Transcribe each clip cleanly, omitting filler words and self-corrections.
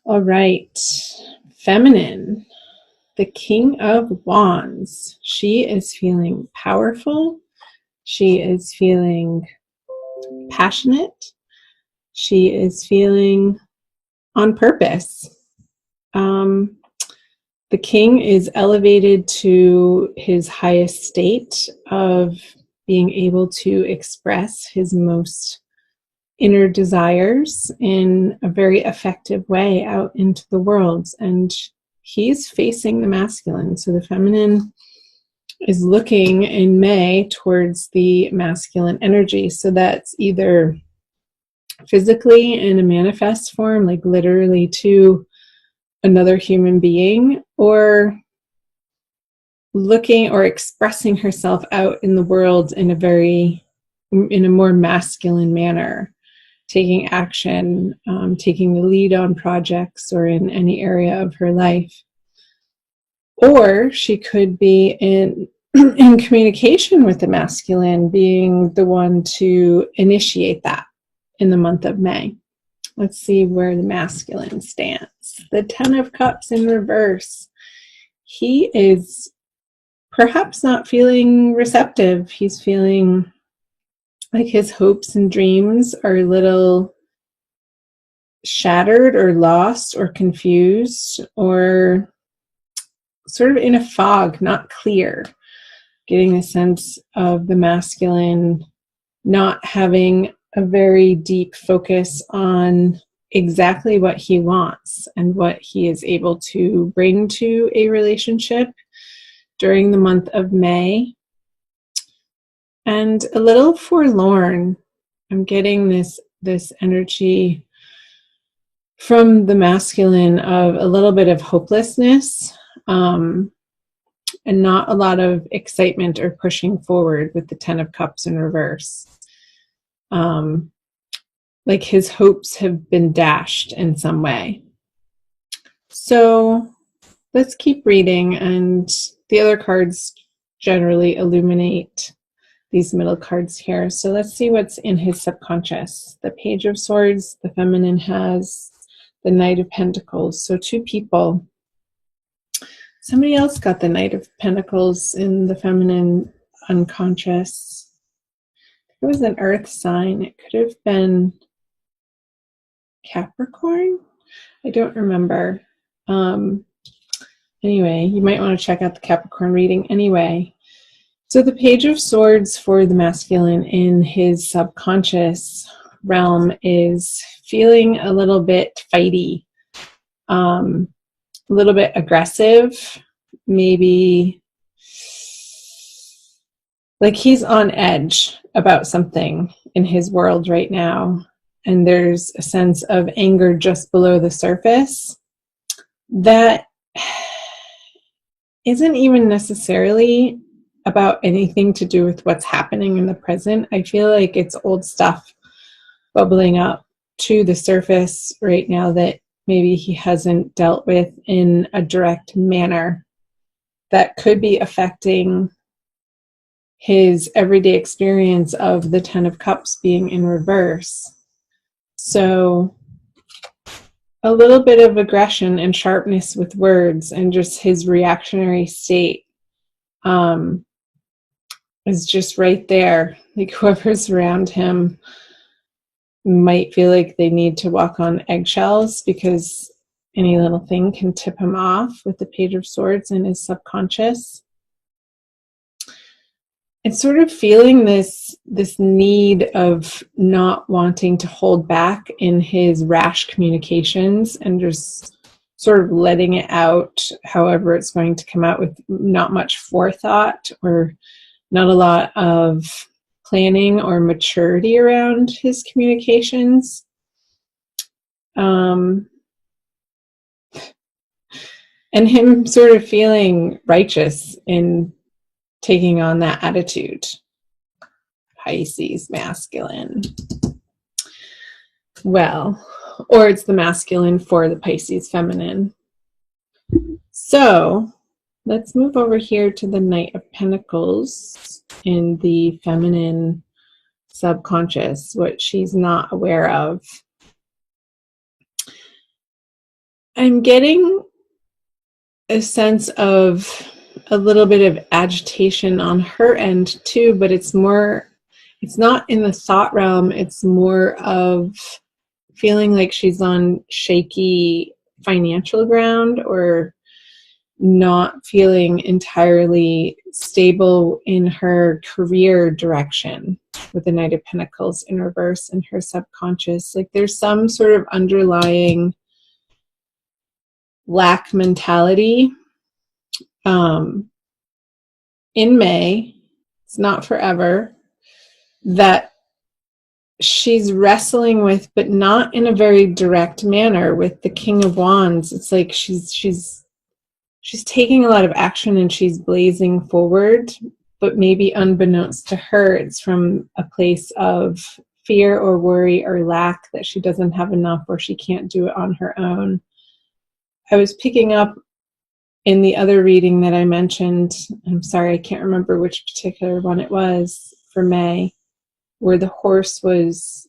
All right. Feminine, the King of Wands. She is feeling powerful. She is feeling passionate. She is feeling on purpose. The king is elevated to his highest state of being able to express his most inner desires in a very effective way out into the world. And he's facing the masculine. So the feminine is looking in May towards the masculine energy. So that's either physically in a manifest form, like literally to another human being, or looking or expressing herself out in the world in a more masculine manner, taking action, taking the lead on projects or in any area of her life. Or she could be in communication with the masculine, being the one to initiate that in the month of May. Let's see where the masculine stands. The Ten of Cups in reverse. He is perhaps not feeling receptive. He's feeling like his hopes and dreams are a little shattered or lost or confused or sort of in a fog, not clear. Getting a sense of the masculine not having a very deep focus on exactly what he wants and what he is able to bring to a relationship during the month of May. And a little forlorn. I'm getting this energy from the masculine of a little bit of hopelessness, and not a lot of excitement or pushing forward with the Ten of Cups in reverse. Like his hopes have been dashed in some way. So let's keep reading, and the other cards generally illuminate these middle cards here. So let's see what's in his subconscious. The Page of Swords, the feminine has the Knight of Pentacles. So two people. Somebody else got the Knight of Pentacles in the feminine unconscious. It was an earth sign. It could have been Capricorn. I don't remember. Anyway, you might want to check out the Capricorn reading anyway. So the Page of Swords for the masculine in his subconscious realm is feeling a little bit fighty, a little bit aggressive, maybe like he's on edge about something in his world right now. And there's a sense of anger just below the surface that isn't even necessarily about anything to do with what's happening in the present. I feel like it's old stuff bubbling up to the surface right now that maybe he hasn't dealt with in a direct manner that could be affecting his everyday experience of the Ten of Cups being in reverse. So a little bit of aggression and sharpness with words and just his reactionary state is just right there. Like whoever's around him might feel like they need to walk on eggshells because any little thing can tip him off with the Page of Swords in his subconscious. It's sort of feeling this need of not wanting to hold back in his rash communications and just sort of letting it out however it's going to come out, with not much forethought or not a lot of planning or maturity around his communications. And him sort of feeling righteous in taking on that attitude. Pisces masculine. Well, or it's the masculine for the Pisces feminine. So let's move over here to the Knight of Pentacles in the feminine subconscious, what she's not aware of. I'm getting a sense of a little bit of agitation on her end too, but it's not in the thought realm. It's more of feeling like she's on shaky financial ground, or not feeling entirely stable in her career direction, with the Knight of Pentacles in reverse in her subconscious. Like there's some sort of underlying lack mentality in May, it's not forever, that she's wrestling with, but not in a very direct manner. With the King of Wands, it's like she's taking a lot of action and she's blazing forward, but maybe unbeknownst to her, it's from a place of fear or worry or lack, that she doesn't have enough or she can't do it on her own. I was picking up in the other reading that I mentioned, I'm sorry, I can't remember which particular one it was for May, where the horse was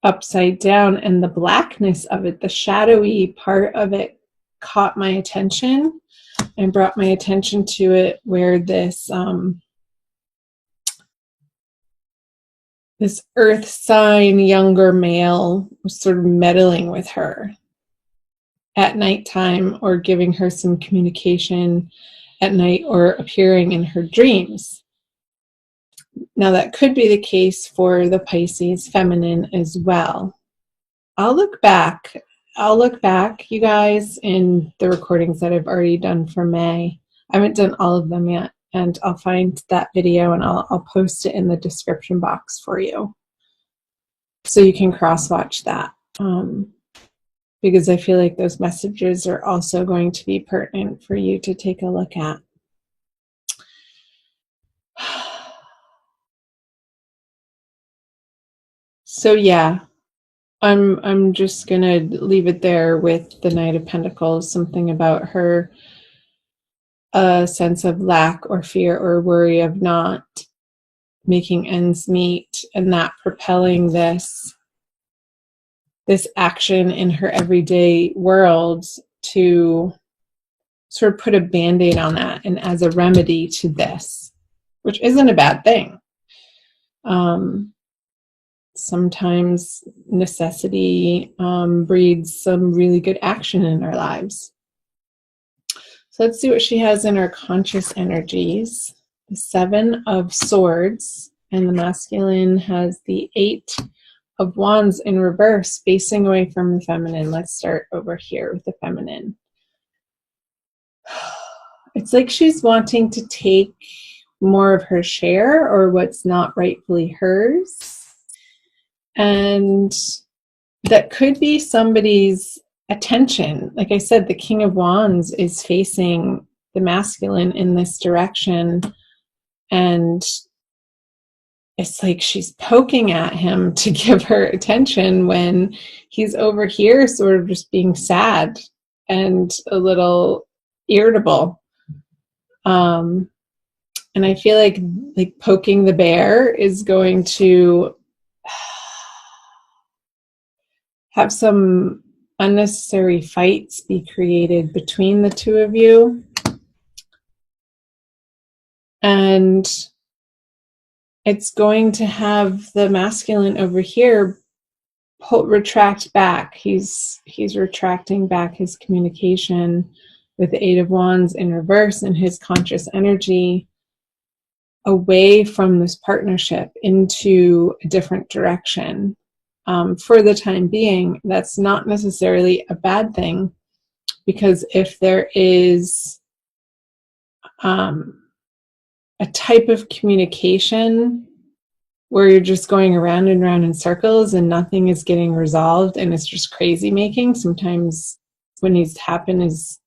upside down and the blackness of it, the shadowy part of it, caught my attention and brought my attention to it, where this earth sign younger male was sort of meddling with her at nighttime, or giving her some communication at night, or appearing in her dreams. Now that could be the case for the Pisces feminine as well. I'll look back, you guys, in the recordings that I've already done for May. I haven't done all of them yet, and I'll find that video and I'll post it in the description box for you, so you can cross-watch that, because I feel like those messages are also going to be pertinent for you to take a look at. So yeah, I'm just gonna leave it there with the Knight of Pentacles. Something about her, a sense of lack or fear or worry of not making ends meet, and that propelling this action in her everyday world to sort of put a band-aid on that, and as a remedy to this, which isn't a bad thing. Sometimes necessity breeds some really good action in our lives. So let's see what she has in her conscious energies. The 7 of Swords, and the masculine has the 8 of Wands in reverse, facing away from the feminine. Let's start over here with the feminine. It's like she's wanting to take more of her share, or what's not rightfully hers. And that could be somebody's attention. Like I said, the King of Wands is facing the masculine in this direction, and it's like she's poking at him to give her attention when he's over here sort of just being sad and a little irritable. And I feel like poking the bear is going to have some unnecessary fights be created between the two of you. And it's going to have the masculine over here retract back. He's retracting back his communication with the 8 of Wands in reverse and his conscious energy away from this partnership into a different direction. For the time being, that's not necessarily a bad thing, because if there is a type of communication where you're just going around and around in circles and nothing is getting resolved and it's just crazy making, sometimes what needs to happen is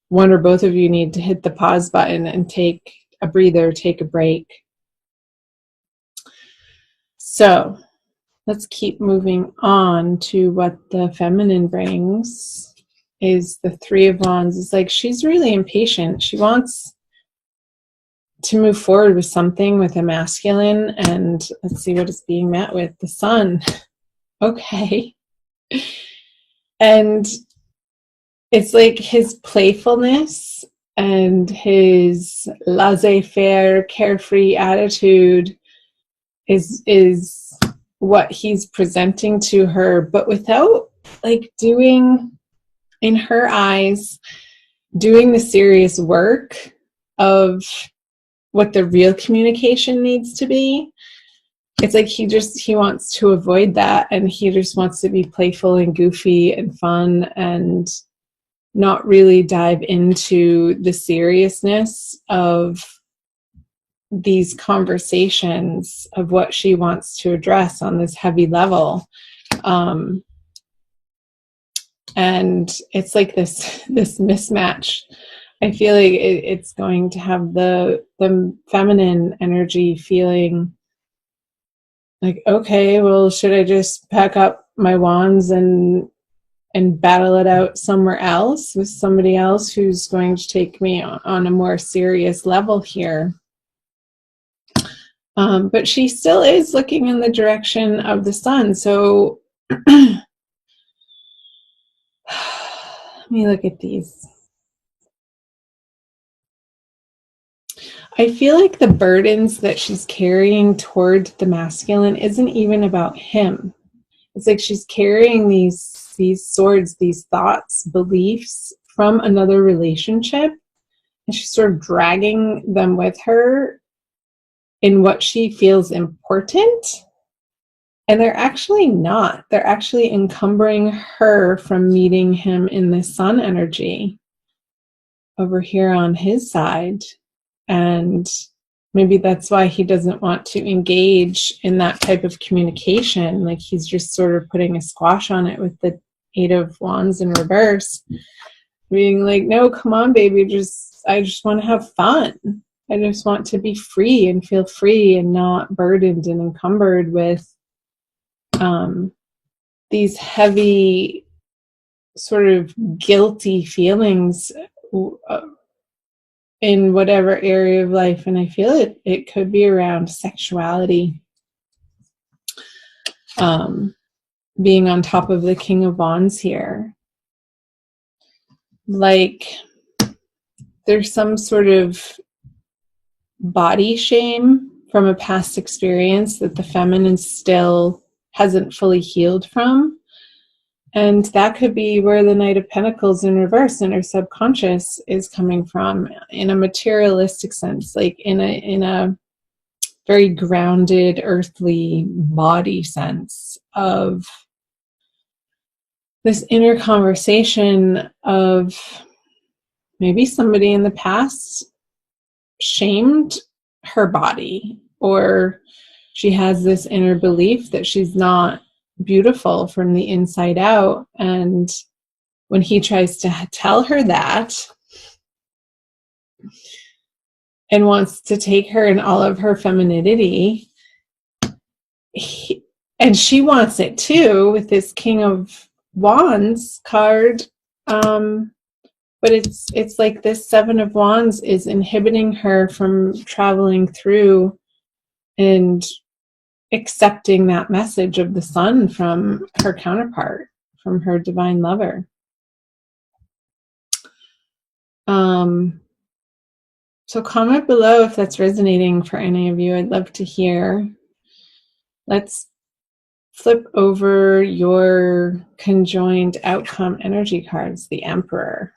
one or both of you need to hit the pause button and take a breather, take a break. So let's keep moving on to what the feminine brings. Is the 3 of Wands. It's like she's really impatient. She wants to move forward with something with a masculine, and let's see what it's being met with. The Sun. Okay. And it's like his playfulness and his laissez-faire, carefree attitude is what he's presenting to her, but without like doing, in her eyes, doing the serious work of what the real communication needs to be. It's like he wants to avoid that, and he just wants to be playful and goofy and fun and not really dive into the seriousness of these conversations of what she wants to address on this heavy level. And it's like this mismatch. I feel like it's going to have the feminine energy feeling like, okay, well, should I just pack up my wands and battle it out somewhere else with somebody else who's going to take me on a more serious level here? But she still is looking in the direction of the sun. So let me look at these. I feel like the burdens that she's carrying toward the masculine isn't even about him. It's like she's carrying these swords, these thoughts, beliefs from another relationship, and she's sort of dragging them with her in what she feels important. And they're actually not. They're actually encumbering her from meeting him in the sun energy over here on his side. And maybe that's why he doesn't want to engage in that type of communication. Like he's just sort of putting a squash on it with the 8 of Wands in reverse. Being like, no, come on, baby. I just want to have fun. I just want to be free and feel free and not burdened and encumbered with these heavy sort of guilty feelings in whatever area of life. And I feel it could be around sexuality, being on top of the King of Wands here. Like there's some sort of body shame from a past experience that the feminine still hasn't fully healed from. And that could be where the Knight of Pentacles in reverse in her subconscious is coming from, in a materialistic sense, like in a very grounded, earthly body sense of this inner conversation of maybe somebody in the past shamed her body, or she has this inner belief that she's not beautiful from the inside out. And when he tries to tell her that and wants to take her in all of her femininity, and she wants it too with this King of Wands card, but it's like this 7 of Wands is inhibiting her from traveling through and accepting that message of the sun from her counterpart, from her divine lover. So comment below if that's resonating for any of you. I'd love to hear. Let's flip over your conjoined outcome energy cards, the Emperor.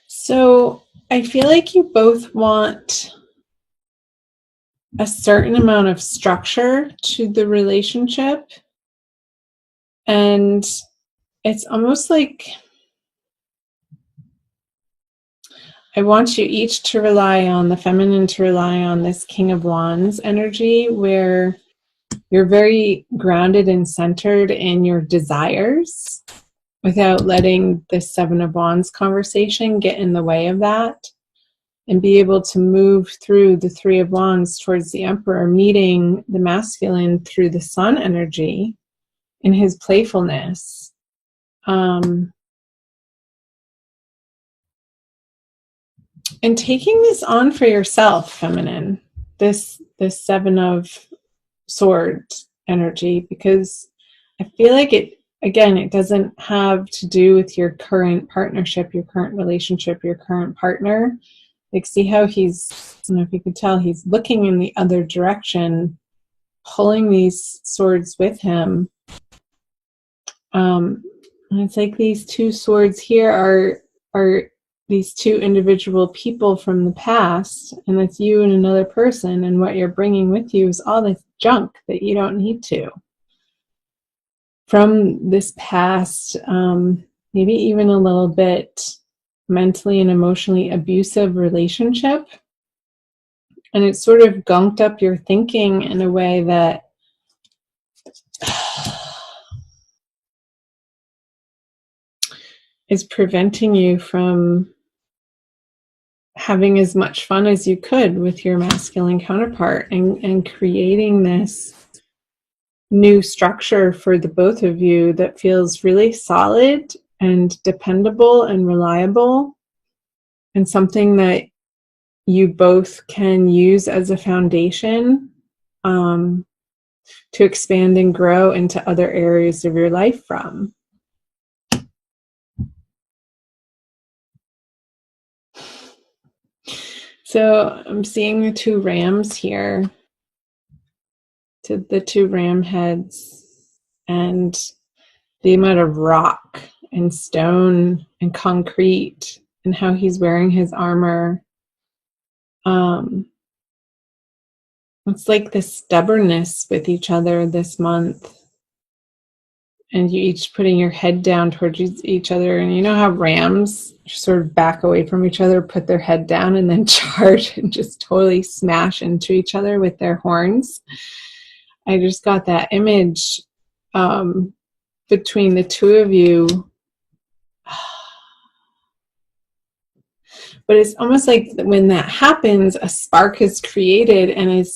So I feel like you both want a certain amount of structure to the relationship. And it's almost like I want you each to rely on the feminine, to rely on this King of Wands energy, where you're very grounded and centered in your desires without letting this 7 of Wands conversation get in the way of that, and be able to move through the 3 of Wands towards the Emperor, meeting the masculine through the sun energy in his playfulness. And taking this on for yourself, feminine, this 7 of Swords, energy, because I feel like it, again, it doesn't have to do with your current partnership, your current relationship, your current partner. Like, see how he's, I don't know if you could tell, he's looking in the other direction, pulling these swords with him. And it's like these two swords here are these two individual people from the past, and it's you and another person, and what you're bringing with you is all this junk that you don't need to. From this past, maybe even a little bit mentally and emotionally abusive relationship. And it sort of gunked up your thinking in a way that is preventing you from having as much fun as you could with your masculine counterpart, and creating this new structure for the both of you that feels really solid and dependable and reliable, and something that you both can use as a foundation to expand and grow into other areas of your life from. So I'm seeing the two rams here, to the two ram heads, and the amount of rock and stone and concrete, and how he's wearing his armor. It's like this stubbornness with each other this month, and you each putting your head down towards each other. And you know how rams sort of back away from each other, put their head down, and then charge and just totally smash into each other with their horns. I just got that image between the two of you. But it's almost like when that happens, a spark is created, and it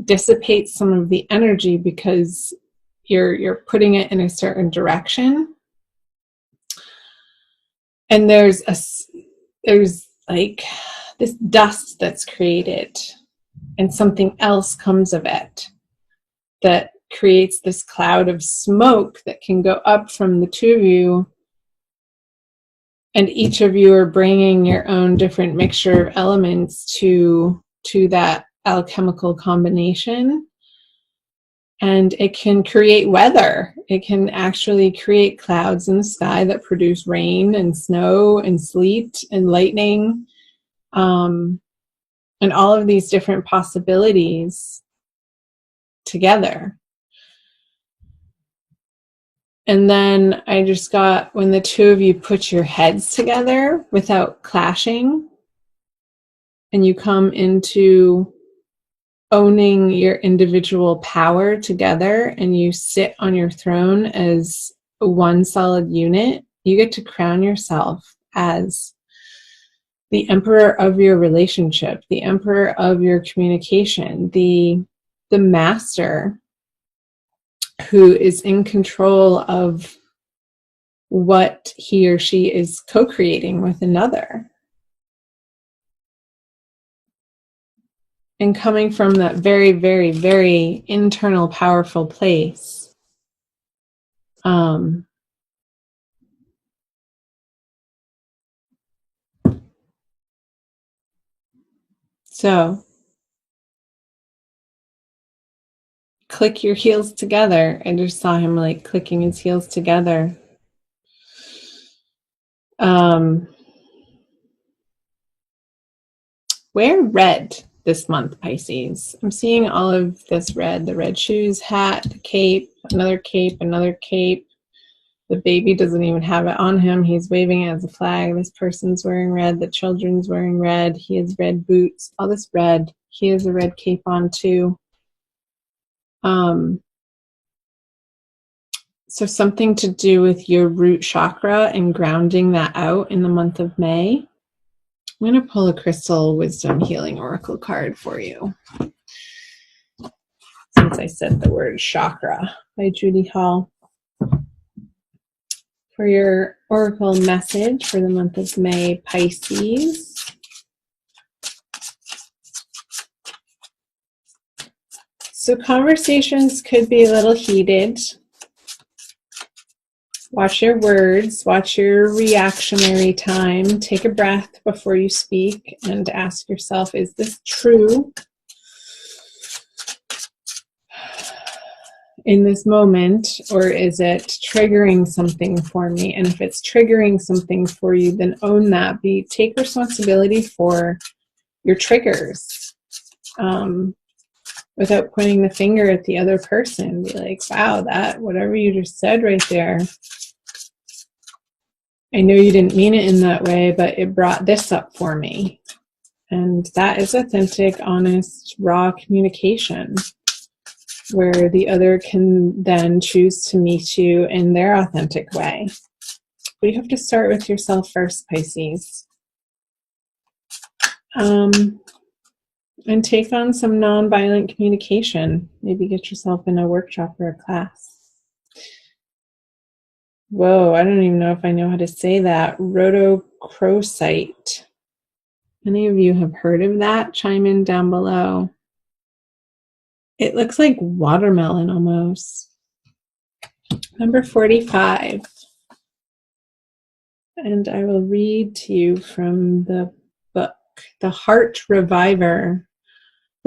dissipates some of the energy because you're putting it in a certain direction. And there's like this dust that's created, and something else comes of it that creates this cloud of smoke that can go up from the two of you. And each of you are bringing your own different mixture of elements to that alchemical combination. And it can create weather. It can actually create clouds in the sky that produce rain and snow and sleet and lightning, and all of these different possibilities together. And then I just got, when the two of you put your heads together without clashing, and you come into owning your individual power together, and you sit on your throne as one solid unit, you get to crown yourself as the emperor of your relationship, the emperor of your communication, the master who is in control of what he or she is co-creating with another. And coming from that very, very, very internal, powerful place. So click your heels together. I just saw him like clicking his heels together. Wear red this month, Pisces. I'm seeing all of this red, the red shoes, hat, the cape, another cape, another cape. The baby doesn't even have it on him. He's waving it as a flag. This person's wearing red. The children's wearing red. He has red boots. All this red. He has a red cape on too. So something to do with your root chakra and grounding that out in the month of May. I'm going to pull a Crystal Wisdom Healing Oracle card for you, since I said the word chakra, by Judy Hall. For your oracle message for the month of May, Pisces. So conversations could be a little heated. Watch your words, watch your reactionary time. Take a breath before you speak and ask yourself, is this true in this moment, or is it triggering something for me? And if it's triggering something for you, then own that. Take responsibility for your triggers without pointing the finger at the other person. Be like, wow, that whatever you just said right there, I know you didn't mean it in that way, but it brought this up for me. And that is authentic, honest, raw communication, where the other can then choose to meet you in their authentic way. But you have to start with yourself first, Pisces. And take on some nonviolent communication. Maybe get yourself in a workshop or a class. Whoa, I don't even know if I know how to say that. Rhodochrosite. Any of you have heard of that? Chime in down below. It looks like watermelon almost. Number 45. And I will read to you from the book, The Heart Reviver.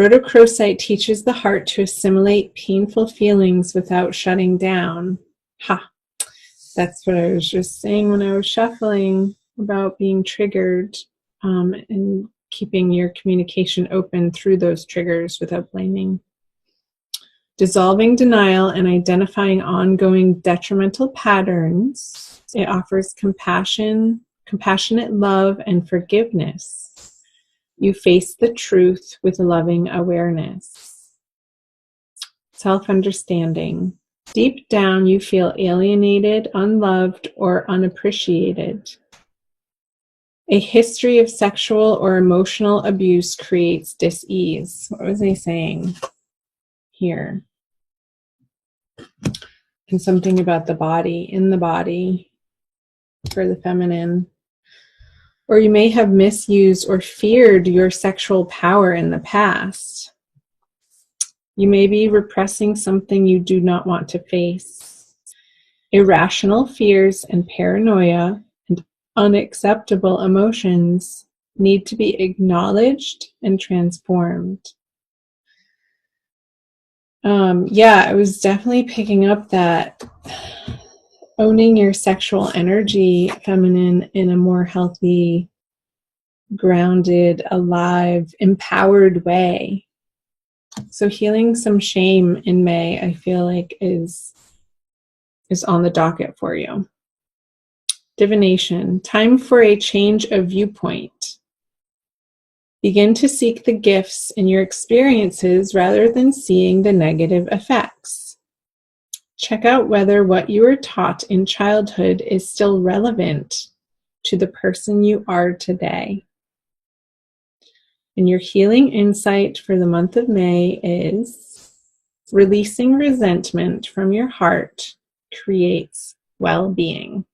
Rhodochrosite teaches the heart to assimilate painful feelings without shutting down. Ha! That's what I was just saying when I was shuffling about being triggered and keeping your communication open through those triggers without blaming. Dissolving denial and identifying ongoing detrimental patterns, it offers compassion, compassionate love, and forgiveness. You face the truth with loving awareness. Self-understanding. Deep down, you feel alienated, unloved, or unappreciated. A history of sexual or emotional abuse creates dis-ease. What was I saying here? And something about the body, in the body, for the feminine. Or you may have misused or feared your sexual power in the past. You may be repressing something you do not want to face. Irrational fears and paranoia and unacceptable emotions need to be acknowledged and transformed. Yeah, I was definitely picking up that owning your sexual energy, feminine, in a more healthy, grounded, alive, empowered way. So healing some shame in May, I feel like is on the docket for you. Divination, time for a change of viewpoint. Begin to seek the gifts in your experiences rather than seeing the negative effects. Check out whether what you were taught in childhood is still relevant to the person you are today. And your healing insight for the month of May is releasing resentment from your heart creates well-being.